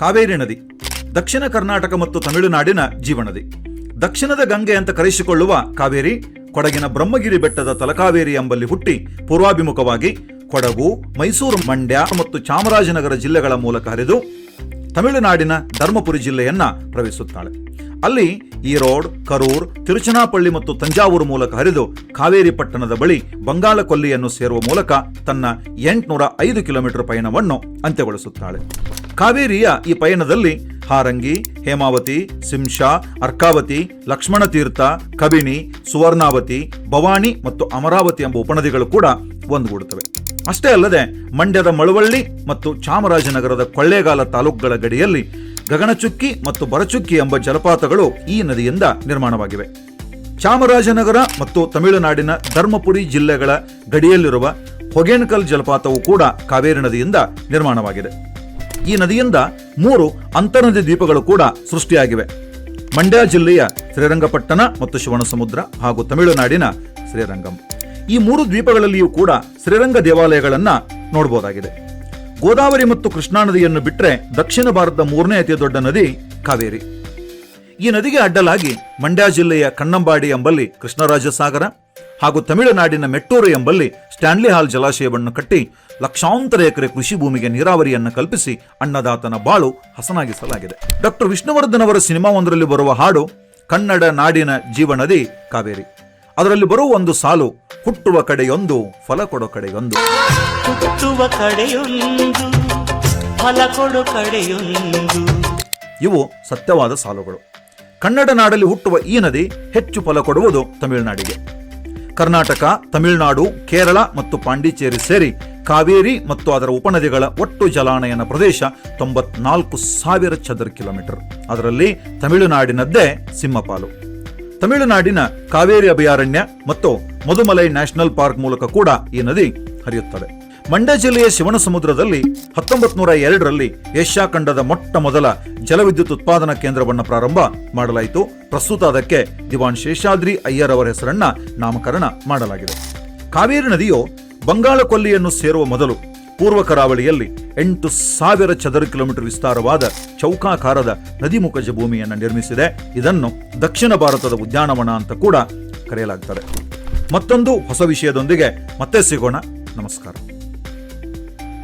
ಕಾವೇರಿ ನದಿ ದಕ್ಷಿಣ ಕರ್ನಾಟಕ ಮತ್ತು ತಮಿಳುನಾಡಿನ ಜೀವನದಿ. ದಕ್ಷಿಣದ ಗಂಗೆ ಅಂತ ಕರೆಸಿಕೊಳ್ಳುವ ಕಾವೇರಿ ಕೊಡಗಿನ ಬ್ರಹ್ಮಗಿರಿ ಬೆಟ್ಟದ ತಲಕಾವೇರಿ ಎಂಬಲ್ಲಿ ಹುಟ್ಟಿ ಪೂರ್ವಾಭಿಮುಖವಾಗಿ ಕೊಡಗು, ಮೈಸೂರು, ಮಂಡ್ಯ ಮತ್ತು ಚಾಮರಾಜನಗರ ಜಿಲ್ಲೆಗಳ ಮೂಲಕ ಹರಿದು ತಮಿಳುನಾಡಿನ ಧರ್ಮಪುರಿ ಜಿಲ್ಲೆಯನ್ನ ಪ್ರವೇಶಿಸುತ್ತಾಳೆ. ಅಲ್ಲಿ ಈರೋಡ್, ಕರೂರ್, ತಿರುಚನಾಪಳ್ಳಿ ಮತ್ತು ತಂಜಾವೂರು ಮೂಲಕ ಹರಿದು ಕಾವೇರಿ ಪಟ್ಟಣದ ಬಳಿ ಬಂಗಾಳ ಕೊಲ್ಲಿಯನ್ನು ಸೇರುವ ಮೂಲಕ ತನ್ನ 805 ಕಿಲೋಮೀಟರ್ ಪಯಣವನ್ನು ಅಂತ್ಯಗೊಳಿಸುತ್ತಾಳೆ. ಕಾವೇರಿಯ ಈ ಪಯಣದಲ್ಲಿ ಹಾರಂಗಿ, ಹೇಮಾವತಿ, ಸಿಂಶಾ, ಅರ್ಕಾವತಿ, ಲಕ್ಷ್ಮಣ ತೀರ್ಥ, ಕಬಿನಿ, ಸುವರ್ಣಾವತಿ, ಭವಾನಿ ಮತ್ತು ಅಮರಾವತಿ ಎಂಬ ಉಪನದಿಗಳು ಕೂಡ ಒಂದುಗೂಡುತ್ತವೆ. ಅಷ್ಟೇ ಅಲ್ಲದೆ ಮಂಡ್ಯದ ಮಳವಳ್ಳಿ ಮತ್ತು ಚಾಮರಾಜನಗರದ ಕೊಳ್ಳೇಗಾಲ ತಾಲೂಕುಗಳ ಗಡಿಯಲ್ಲಿ ಗಗನಚುಕ್ಕಿ ಮತ್ತು ಬರಚುಕ್ಕಿ ಎಂಬ ಜಲಪಾತಗಳು ಈ ನದಿಯಿಂದ ನಿರ್ಮಾಣವಾಗಿವೆ. ಚಾಮರಾಜನಗರ ಮತ್ತು ತಮಿಳುನಾಡಿನ ಧರ್ಮಪುರಿ ಜಿಲ್ಲೆಗಳ ಗಡಿಯಲ್ಲಿರುವ ಹೊಗೇನಕಲ್ ಜಲಪಾತವು ಕೂಡ ಕಾವೇರಿ ನದಿಯಿಂದ ನಿರ್ಮಾಣವಾಗಿದೆ. ಈ ನದಿಯಿಂದ 3 ಅಂತರ್ನದಿ ದ್ವೀಪಗಳು ಕೂಡ ಸೃಷ್ಟಿಯಾಗಿವೆ. ಮಂಡ್ಯ ಜಿಲ್ಲೆಯ ಶ್ರೀರಂಗಪಟ್ಟಣ ಮತ್ತು ಶಿವನಸಮುದ್ರ ಹಾಗೂ ತಮಿಳುನಾಡಿನ ಶ್ರೀರಂಗಂ. ಈ 3 ದ್ವೀಪಗಳಲ್ಲಿಯೂ ಕೂಡ ಶ್ರೀರಂಗ ದೇವಾಲಯಗಳನ್ನ ನೋಡಬಹುದಾಗಿದೆ. ಗೋದಾವರಿ ಮತ್ತು ಕೃಷ್ಣಾ ನದಿಯನ್ನು ಬಿಟ್ಟರೆ ದಕ್ಷಿಣ ಭಾರತದ 3ನೇ ಅತಿ ದೊಡ್ಡ ನದಿ ಕಾವೇರಿ. ಈ ನದಿಗೆ ಅಡ್ಡಲಾಗಿ ಮಂಡ್ಯ ಜಿಲ್ಲೆಯ ಕಣ್ಣಂಬಾಡಿ ಎಂಬಲ್ಲಿ ಕೃಷ್ಣರಾಜಸಾಗರ ಹಾಗೂ ತಮಿಳುನಾಡಿನ ಮೆಟ್ಟೂರು ಎಂಬಲ್ಲಿ ಸ್ಟ್ಯಾನ್ಲಿ ಹಾಲ್ ಜಲಾಶಯವನ್ನು ಕಟ್ಟಿ ಲಕ್ಷಾಂತರ ಎಕರೆ ಕೃಷಿ ಭೂಮಿಗೆ ನೀರಾವರಿಯನ್ನು ಕಲ್ಪಿಸಿ ಅನ್ನದಾತನ ಬಾಳು ಹಸನಾಗಿಸಲಾಗಿದೆ. ಡಾಕ್ಟರ್ ವಿಷ್ಣುವರ್ಧನ್ ಅವರ ಸಿನಿಮಾವೊಂದರಲ್ಲಿ ಬರುವ ಹಾಡು ಕನ್ನಡ ನಾಡಿನ ಜೀವನದಿ ಕಾವೇರಿ. ಅದರಲ್ಲಿ ಬರುವ ಒಂದು ಸಾಲು, ಹುಟ್ಟುವ ಕಡೆಯೊಂದು ಫಲ ಕೊಡೋ ಕಡೆಯೊಂದು. ಹುಟ್ಟುವ ಕಡೆಯೊಂದು ಫಲ ಕೊಡೋ ಕಡೆಯೊಂದು. ಇವು ಸತ್ಯವಾದ ಸಾಲುಗಳು. ಕನ್ನಡ ನಾಡಲ್ಲಿ ಹುಟ್ಟುವ ಈ ನದಿ ಹೆಚ್ಚು ಫಲ ಕೊಡುವುದು ತಮಿಳುನಾಡಿಗೆ. ಕರ್ನಾಟಕ, ತಮಿಳುನಾಡು, ಕೇರಳ ಮತ್ತು ಪಾಂಡಿಚೇರಿ ಸೇರಿ ಕಾವೇರಿ ಮತ್ತು ಅದರ ಉಪನದಿಗಳ ಒಟ್ಟು ಜಲಾನಯನ ಪ್ರದೇಶ 94,000 ಚದರ ಕಿಲೋಮೀಟರ್. ಅದರಲ್ಲಿ ತಮಿಳುನಾಡಿನದ್ದೇ ಸಿಂಹಪಾಲು. ತಮಿಳುನಾಡಿನ ಕಾವೇರಿ ಅಭಯಾರಣ್ಯ ಮತ್ತು ಮಧುಮಲೈ ನ್ಯಾಷನಲ್ ಪಾರ್ಕ್ ಮೂಲಕ ಕೂಡ ಈ ನದಿ ಹರಿಯುತ್ತದೆ. ಮಂಡ್ಯ ಜಿಲ್ಲೆಯ ಶಿವನಸಮುದ್ರದಲ್ಲಿ 1902ರಲ್ಲಿ ಏಷ್ಯಾ ಖಂಡದ ಮೊಟ್ಟ ಮೊದಲ ಜಲವಿದ್ಯುತ್ ಉತ್ಪಾದನಾ ಕೇಂದ್ರವನ್ನು ಪ್ರಾರಂಭ ಮಾಡಲಾಯಿತು. ಪ್ರಸ್ತುತ ಅದಕ್ಕೆ ದಿವಾನ್ ಶೇಷಾದ್ರಿ ಅಯ್ಯರ್ ಅವರ ಹೆಸರನ್ನ ನಾಮಕರಣ ಮಾಡಲಾಗಿದೆ. ಕಾವೇರಿ ನದಿಯು ಬಂಗಾಳ ಕೊಲ್ಲಿಯನ್ನು ಸೇರುವ ಮೊದಲು ಪೂರ್ವ ಕರಾವಳಿಯಲ್ಲಿ 8,000 ಚದರ ಕಿಲೋಮೀಟರ್ ವಿಸ್ತಾರವಾದ ಚೌಕಾಕಾರದ ನದಿಮುಖಜ ಭೂಮಿಯನ್ನು ನಿರ್ಮಿಸಿದೆ. ಇದನ್ನು ದಕ್ಷಿಣ ಭಾರತದ ಉದ್ಯಾನವನ ಅಂತ ಕೂಡ ಕರೆಯಲಾಗುತ್ತದೆ. ಮತ್ತೊಂದು ಹೊಸ ವಿಷಯದೊಂದಿಗೆ ಮತ್ತೆ ಸಿಗೋಣ. ನಮಸ್ಕಾರ.